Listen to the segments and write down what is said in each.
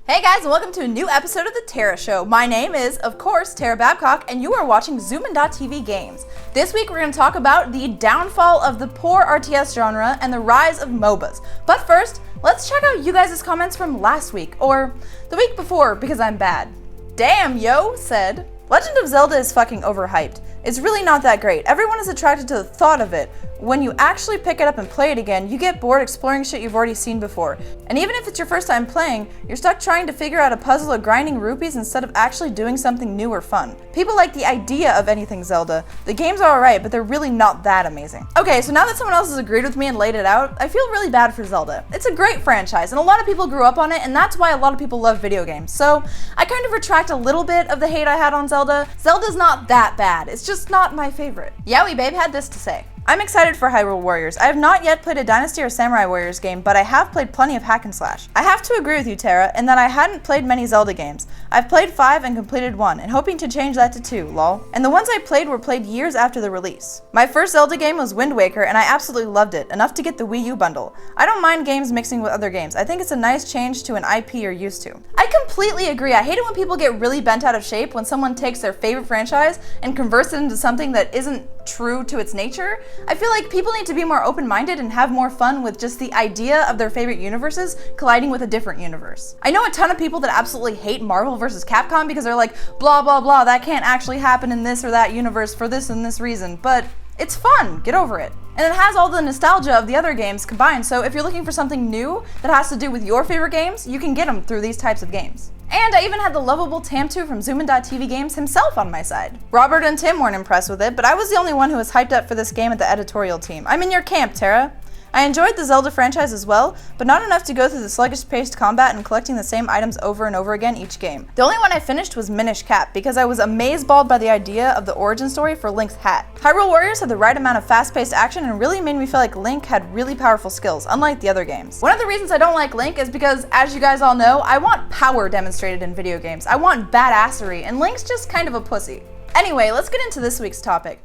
Hey guys, and welcome to a new episode of The Tara Show. My name is, of course, Tara Babcock, and you are watching Zoomin.tv Games. This week we're going to talk about the downfall of the poor RTS genre and the rise of MOBAs. But first, let's check out you guys' comments from last week, or the week before, because I'm bad. Damn, yo, said, Legend of Zelda is fucking overhyped. It's really not that great. Everyone is attracted to the thought of it. When you actually pick it up and play it again, you get bored exploring shit you've already seen before. And even if it's your first time playing, you're stuck trying to figure out a puzzle or grinding rupees instead of actually doing something new or fun. People like the idea of anything Zelda. The games are alright, but they're really not that amazing. Okay, so now that someone else has agreed with me and laid it out, I feel really bad for Zelda. It's a great franchise, and a lot of people grew up on it, and that's why a lot of people love video games. So I kind of retract a little bit of the hate I had on Zelda. Zelda's not that bad. It's just not my favorite. Yowie Babe had this to say. I'm excited for Hyrule Warriors. I have not yet played a Dynasty or Samurai Warriors game, but I have played plenty of hack and slash. I have to agree with you, Tara, in that I hadn't played many Zelda games. I've played 5 and completed 1, and hoping to change that to 2, lol. And the ones I played were played years after the release. My first Zelda game was Wind Waker, and I absolutely loved it, enough to get the Wii U bundle. I don't mind games mixing with other games. I think it's a nice change to an IP you're used to. I completely agree. I hate it when people get really bent out of shape when someone takes their favorite franchise and converts it into something that isn't true to its nature. I feel like people need to be more open-minded and have more fun with just the idea of their favorite universes colliding with a different universe. I know a ton of people that absolutely hate Marvel vs. Capcom because they're like, blah blah blah, that can't actually happen in this or that universe for this and this reason, but it's fun, get over it. And it has all the nostalgia of the other games combined, so if you're looking for something new that has to do with your favorite games, you can get them through these types of games. And I even had the lovable Tamtu from Zoomin.tv Games himself on my side. Robert and Tim weren't impressed with it, but I was the only one who was hyped up for this game at the editorial team. I'm in your camp, Tara. I enjoyed the Zelda franchise as well, but not enough to go through the sluggish-paced combat and collecting the same items over and over again each game. The only one I finished was Minish Cap, because I was amazeballed by the idea of the origin story for Link's hat. Hyrule Warriors had the right amount of fast-paced action and really made me feel like Link had really powerful skills, unlike the other games. One of the reasons I don't like Link is because, as you guys all know, I want power demonstrated in video games. I want badassery, and Link's just kind of a pussy. Anyway, let's get into this week's topic.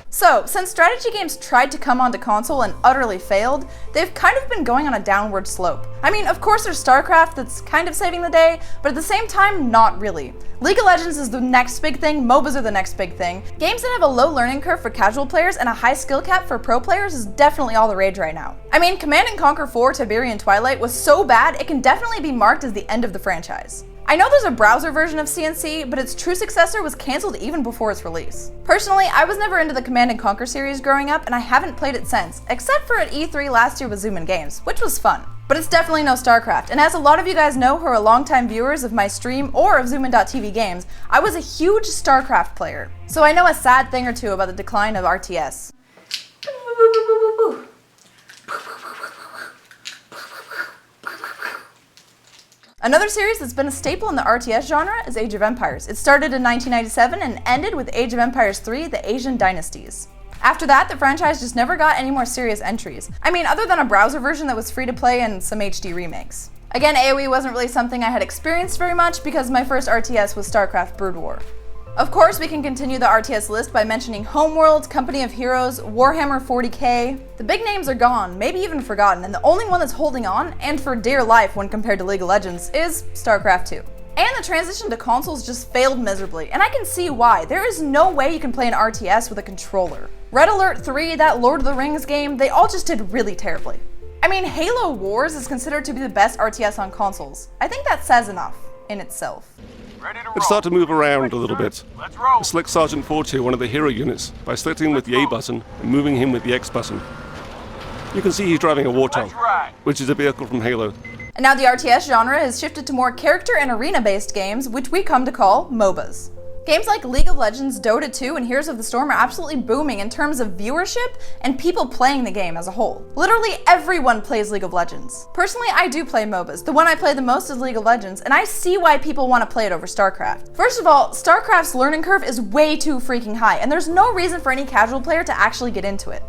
So, since strategy games tried to come onto console and utterly failed, they've kind of been going on a downward slope. I mean, of course there's StarCraft that's kind of saving the day, but at the same time, not really. League of Legends is the next big thing, MOBAs are the next big thing. Games that have a low learning curve for casual players and a high skill cap for pro players is definitely all the rage right now. I mean, Command & Conquer 4 Tiberian Twilight was so bad, it can definitely be marked as the end of the franchise. I know there's a browser version of CNC, but its true successor was cancelled even before its release. Personally, I was never into the Command & Conquer series growing up, and I haven't played it since, except for at E3 last year with Zoomin Games, which was fun. But it's definitely no StarCraft, and as a lot of you guys know who are longtime viewers of my stream or of Zoomin.tv Games, I was a huge StarCraft player. So I know a sad thing or two about the decline of RTS. Another series that's been a staple in the RTS genre is Age of Empires. It started in 1997 and ended with Age of Empires 3, The Asian Dynasties. After that, the franchise just never got any more serious entries. I mean, other than a browser version that was free to play and some HD remakes. Again, AoE wasn't really something I had experienced very much because my first RTS was StarCraft Brood War. Of course, we can continue the RTS list by mentioning Homeworld, Company of Heroes, Warhammer 40k. The big names are gone, maybe even forgotten, and the only one that's holding on, and for dear life when compared to League of Legends, is StarCraft 2. And the transition to consoles just failed miserably, and I can see why. There is no way you can play an RTS with a controller. Red Alert 3, that Lord of the Rings game, they all just did really terribly. I mean, Halo Wars is considered to be the best RTS on consoles. I think that says enough in itself. Let's start to move around a little bit. Select Sergeant Fortier, one of the hero units, by selecting him with the A button and moving him with the X button. You can see he's driving a Warthog, which is a vehicle from Halo. And now the RTS genre has shifted to more character and arena-based games, which we come to call MOBAs. Games like League of Legends, Dota 2, and Heroes of the Storm are absolutely booming in terms of viewership and people playing the game as a whole. Literally everyone plays League of Legends. Personally, I do play MOBAs. The one I play the most is League of Legends, and I see why people want to play it over StarCraft. First of all, StarCraft's learning curve is way too freaking high, and there's no reason for any casual player to actually get into it.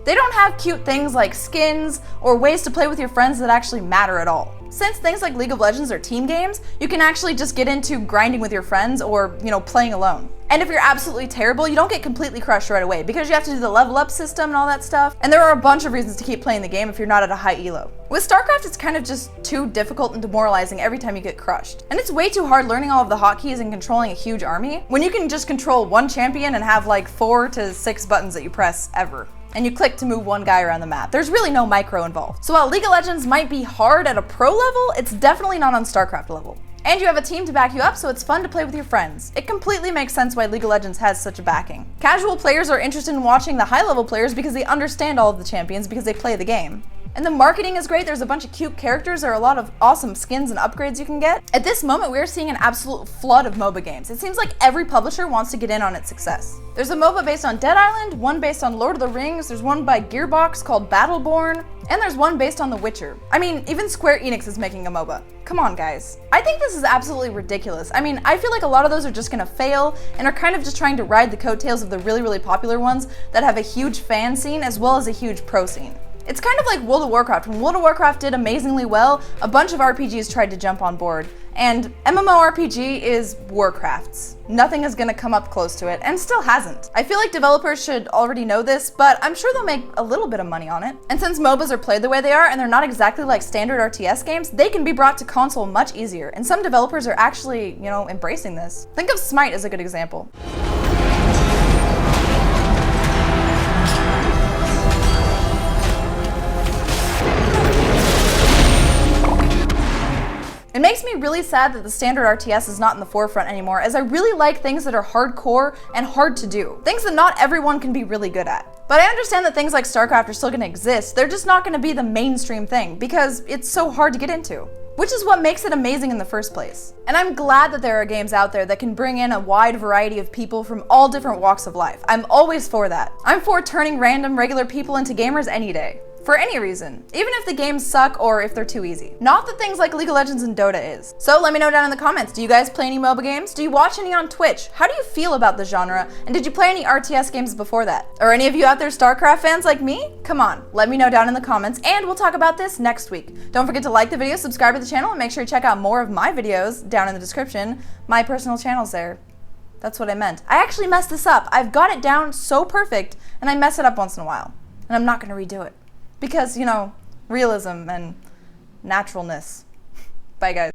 They don't have cute things like skins or ways to play with your friends that actually matter at all. Since things like League of Legends are team games, you can actually just get into grinding with your friends or, playing alone. And if you're absolutely terrible, you don't get completely crushed right away because you have to do the level up system and all that stuff. And there are a bunch of reasons to keep playing the game if you're not at a high elo. With StarCraft, it's kind of just too difficult and demoralizing every time you get crushed. And it's way too hard learning all of the hotkeys and controlling a huge army when you can just control one champion and have like 4 to 6 buttons that you press ever. And you click to move one guy around the map. There's really no micro involved. So while League of Legends might be hard at a pro level, it's definitely not on StarCraft level. And you have a team to back you up, so it's fun to play with your friends. It completely makes sense why League of Legends has such a backing. Casual players are interested in watching the high-level players because they understand all of the champions because they play the game. And the marketing is great. There's a bunch of cute characters. There are a lot of awesome skins and upgrades you can get. At this moment, we're seeing an absolute flood of MOBA games. It seems like every publisher wants to get in on its success. There's a MOBA based on Dead Island, one based on Lord of the Rings, there's one by Gearbox called Battleborn, and there's one based on The Witcher. I mean, even Square Enix is making a MOBA. Come on, guys. I think this is absolutely ridiculous. I mean, I feel like a lot of those are just gonna fail and are kind of just trying to ride the coattails of the really, really popular ones that have a huge fan scene as well as a huge pro scene. It's kind of like World of Warcraft. When World of Warcraft did amazingly well, a bunch of RPGs tried to jump on board. And MMORPG is Warcraft's. Nothing is gonna come up close to it, and still hasn't. I feel like developers should already know this, but I'm sure they'll make a little bit of money on it. And since MOBAs are played the way they are, and they're not exactly like standard RTS games, they can be brought to console much easier. And some developers are actually, embracing this. Think of Smite as a good example. It makes me really sad that the standard RTS is not in the forefront anymore, as I really like things that are hardcore and hard to do. Things that not everyone can be really good at. But I understand that things like StarCraft are still gonna exist, they're just not gonna be the mainstream thing, because it's so hard to get into. Which is what makes it amazing in the first place. And I'm glad that there are games out there that can bring in a wide variety of people from all different walks of life. I'm always for that. I'm for turning random, regular people into gamers any day. For any reason, even if the games suck or if they're too easy. Not that things like League of Legends and Dota is. So let me know down in the comments, do you guys play any MOBA games? Do you watch any on Twitch? How do you feel about the genre? And did you play any RTS games before that? Are any of you out there StarCraft fans like me? Come on, let me know down in the comments and we'll talk about this next week. Don't forget to like the video, subscribe to the channel, and make sure you check out more of my videos down in the description. My personal channel's there. That's what I meant. I actually messed this up. I've got it down so perfect and I mess it up once in a while. And I'm not gonna redo it. Because, realism and naturalness. Bye, guys.